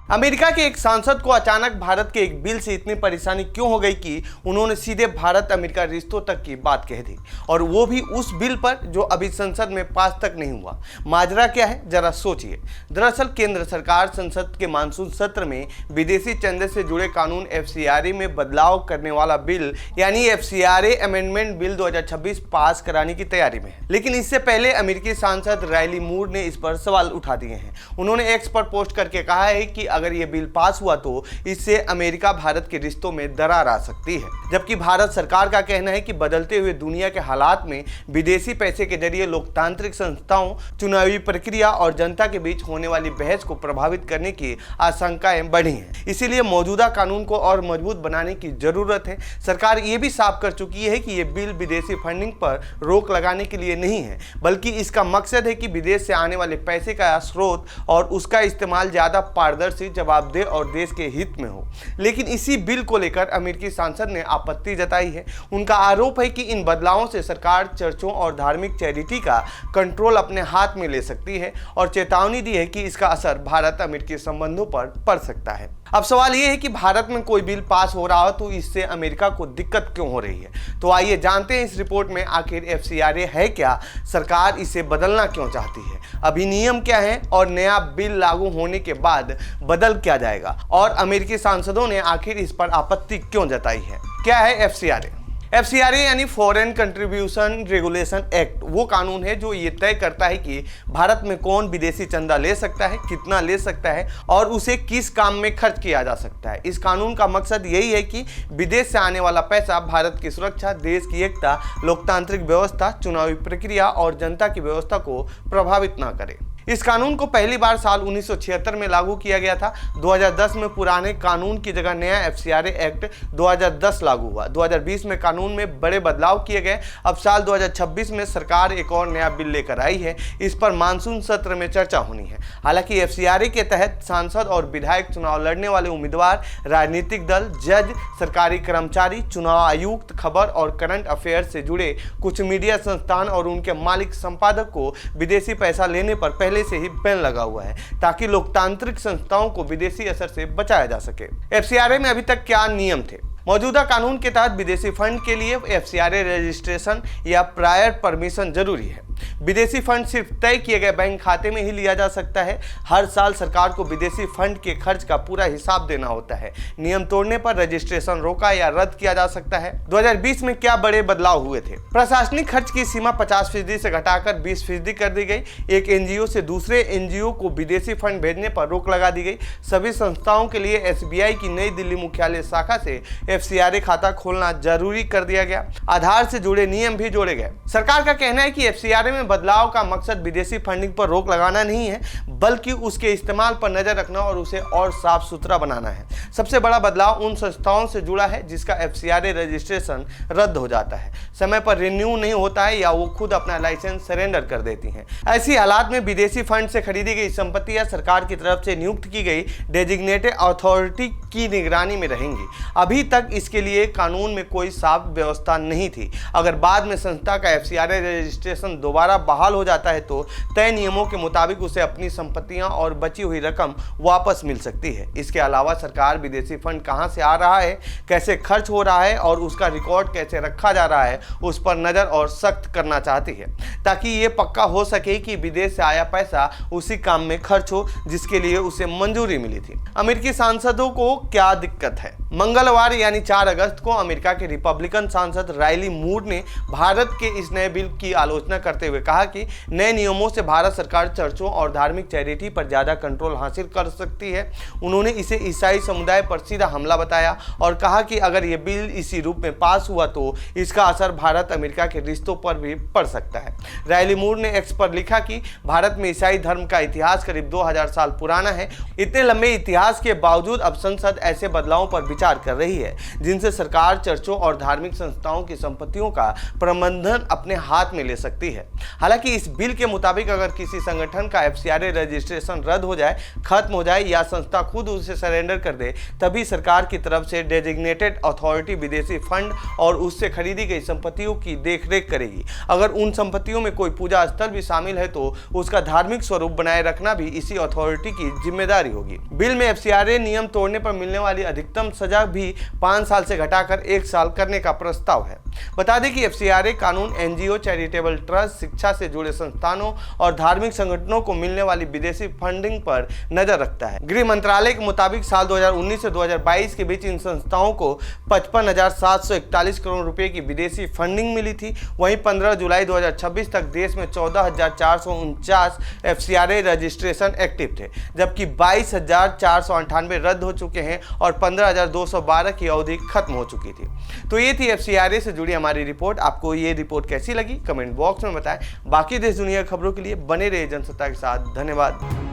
America के एक सांसद को अचानक भारत के एक बिल से इतनी परेशानी क्यों हो गई कि उन्होंने सीधे भारत अमेरिका रिश्तों तक की बात कह दी, और वो भी उस बिल पर जो अभी संसद में पास तक नहीं हुआ। माजरा क्या है, जरा सोचिए। दरअसल केंद्र सरकार संसद के मानसून सत्र में विदेशी चंदे से जुड़े कानून FCRA में बदलाव करने वाला बिल यानी FCRA अमेंडमेंट बिल 2026 पास कराने की तैयारी में है। लेकिन इससे पहले अमेरिकी सांसद रायली मूर ने इस पर सवाल उठा दिए हैं। उन्होंने एक्स पर पोस्ट करके कहा है कि अगर ये बिल पास हुआ तो इससे अमेरिका भारत के रिश्तों में दरार आ सकती है। जबकि भारत सरकार का कहना है कि बदलते हुए दुनिया के हालात में विदेशी पैसे के जरिए लोकतांत्रिक संस्थाओं, चुनावी प्रक्रिया और जनता के बीच होने वाली बहस को प्रभावित करने की आशंकाएं बढ़ी हैं। इसीलिए मौजूदा कानून को और मजबूत बनाने की जरूरत है। सरकार ये भी साफ कर चुकी है कि ये बिल विदेशी फंडिंग पर रोक लगाने के लिए नहीं है, बल्कि इसका मकसद है कि विदेश से आने वाले पैसे का स्रोत और उसका इस्तेमाल ज्यादा पारदर्शी, जवाबदेह और देश के हित में हो। लेकिन इसी बिल को लेकर अमेरिकी सांसद ने आपत्ति जताई है। उनका आरोप है कि इन बदलावों से सरकार चर्चों और धार्मिक चैरिटी का कंट्रोल अपने हाथ में ले सकती है और चेतावनी दी है कि इसका असर भारत अमेरिकी संबंधों पर पड़ सकता है। अब सवाल यह है कि भारत में कोई बिल पास हो रहा हो तो इससे अमेरिका को दिक्कत क्यों हो रही है। तो आइए जानते हैं इस रिपोर्ट में आखिर FCRA है क्या, सरकार इसे बदलना क्यों चाहती है, अधिनियम क्या है और नया बिल लागू होने के बाद बदल क्या जाएगा, और अमेरिकी सांसदों ने आखिर इस पर आपत्ति क्यों जताई है। क्या है FCRA? FCRA यानी फॉरेन कंट्रीब्यूशन रेगुलेशन एक्ट वो कानून है जो ये तय करता है कि भारत में कौन विदेशी चंदा ले सकता है, कितना ले सकता है और उसे किस काम में खर्च किया जा सकता है। इस कानून का मकसद यही है कि विदेश से आने वाला पैसा भारत की सुरक्षा, देश की एकता, लोकतांत्रिक व्यवस्था, चुनावी प्रक्रिया और जनता की व्यवस्था को प्रभावित न करे। इस कानून को पहली बार साल 1976 में लागू किया गया था। 2010 में पुराने कानून की जगह नया FCRA एक्ट 2010 लागू हुआ। 2020 में कानून में बड़े बदलाव किए गए। अब साल 2026 में सरकार एक और नया बिल लेकर आई है। इस पर मानसून सत्र में चर्चा होनी है। हालांकि FCRA के तहत सांसद और विधायक चुनाव लड़ने वाले उम्मीदवार, राजनीतिक दल, जज, सरकारी कर्मचारी, चुनाव आयुक्त, खबर और करंट अफेयर से जुड़े कुछ मीडिया संस्थान और उनके मालिक संपादक को विदेशी पैसा लेने पर पहले से ही बैन लगा हुआ है, ताकि लोकतांत्रिक संस्थाओं को विदेशी असर से बचाया जा सके। FCRA में अभी तक क्या नियम थे? मौजूदा कानून के तहत विदेशी फंड के लिए FCRA रजिस्ट्रेशन या प्रायर परमिशन जरूरी है। विदेशी फंड सिर्फ तय किए गए बैंक खाते में ही लिया जा सकता है। हर साल सरकार को विदेशी फंड के खर्च का पूरा हिसाब देना होता है। नियम तोड़ने पर रजिस्ट्रेशन रोका या रद्द किया जा सकता है। 2020 में क्या बड़े बदलाव हुए थे? प्रशासनिक खर्च की सीमा 50% से घटाकर 20% कर दी गई। एक NGO से दूसरे NGO को विदेशी फंड भेजने पर रोक लगा दी गई। सभी संस्थाओं के लिए SBI की नई दिल्ली मुख्यालय शाखा से FCRA खाता खोलना जरूरी कर दिया गया। आधार से जुड़े नियम भी जोड़े गए। सरकार का कहना है कि FCRA में बदलाव का मकसद विदेशी फंडिंग पर रोक लगाना नहीं है, बल्कि उसके इस्तेमाल पर नजर रखना और उसे और साफ सुथरा बनाना है। सबसे बड़ा बदलाव उन संस्थाओं से जुड़ा है जिसका FCRA रजिस्ट्रेशन रद्द हो जाता है, समय पर रिन्यू नहीं होता है या वो खुद अपना लाइसेंस सरेंडर कर देती हैं। ऐसी हालात में विदेशी फंड से खरीदी गई संपत्तियां सरकार की तरफ से नियुक्त की गई डेजिग्नेटेड अथॉरिटी की निगरानी में रहेंगी। अभी तक इसके लिए कानून में कोई साफ व्यवस्था नहीं थी। अगर बाद में संस्था का FCRA रजिस्ट्रेशन दोबारा बहाल हो जाता है तो तय नियमों के मुताबिक उसे अपनी संपत्तियां और बची हुई रकम वापस मिल सकती है। इसके अलावा सरकार विदेशी फंड कहां से आ रहा है, कैसे खर्च हो रहा है और उसका रिकॉर्ड कैसे रखा जा रहा है, उस पर नजर और सख्त करना चाहती है, ताकि ये पक्का हो सके कि विदेश से आया पैसा उसी काम में खर्च हो जिसके लिए उसे मंजूरी मिली थी। अमेरिकी सांसदों को क्या दिक्कत है? मंगलवार यानी 4 अगस्त को अमेरिका के रिपब्लिकन सांसद रायली मूर ने भारत के इस नए बिल की आलोचना करते हुए कहा कि नए नियमों से भारत सरकार चर्चों और धार्मिक चैरिटी पर ज्यादा कंट्रोल हासिल कर सकती है। उन्होंने इसे ईसाई समुदाय पर सीधा हमला बताया और कहा कि अगर यह बिल इसी रूप में पास हुआ तो इसका असर भारत अमेरिका के रिश्तों पर भी पड़ सकता है। रायली मूर ने एक्स पर लिखा कि भारत में ईसाई धर्म का इतिहास करीब 2000 साल पुराना है। इतने लंबे इतिहास के बावजूद अब संसद ऐसे बदलावों पर विचार कर रही है, जिनसे सरकार चर्चों और धार्मिक संस्थाओं की संपत्तियों का प्रबंधन अपने हाथ में ले सकती है। हालांकि इस बिल के मुताबिक अगर किसी संगठन का FCRA रजिस्ट्रेशन रद्द हो जाए, खत्म हो जाए या संस्था खुद उसे सरेंडर कर दे, तभी सरकार की तरफ से डेजिग्नेटेड अथॉरिटी विदेशी फंड और उससे खरीदी गई संपत्तियों की देखरेख करेगी। अगर उन संपत्तियों में कोई पूजा स्थल भी शामिल है तो उसका धार्मिक स्वरूप बनाए रखना भी इसी अथॉरिटी की जिम्मेदारी होगी। बिल में FCRA नियम तोड़ने पर मिलने वाली अधिकतम सजा भी 5 साल से घटाकर 1 साल करने का प्रस्ताव है। बता दें कि FCRA कानून NGO, चैरिटेबल ट्रस्ट, शिक्षा से जुड़े संस्थानों और धार्मिक संगठनों को मिलने वाली विदेशी फंडिंग पर नजर रखता है। गृह मंत्रालय के मुताबिक साल 2019 से 2022 के बीच इन संस्थाओं को 55,741 करोड़ रुपए की विदेशी फंडिंग मिली थी। वहीं 15 जुलाई 2026 तक देश में 14,449 FCRA रजिस्ट्रेशन एक्टिव थे, जबकि 22,498 रद्द हो चुके हैं और 15,212 की अवधि खत्म हो चुकी थी। तो ये थी FCRA से जुड़ी हमारी रिपोर्ट। आपको ये रिपोर्ट कैसी लगी कमेंट बॉक्स में बताएं। बाकी देश दुनिया खबरों के लिए बने रहिए जनसत्ता के साथ। धन्यवाद।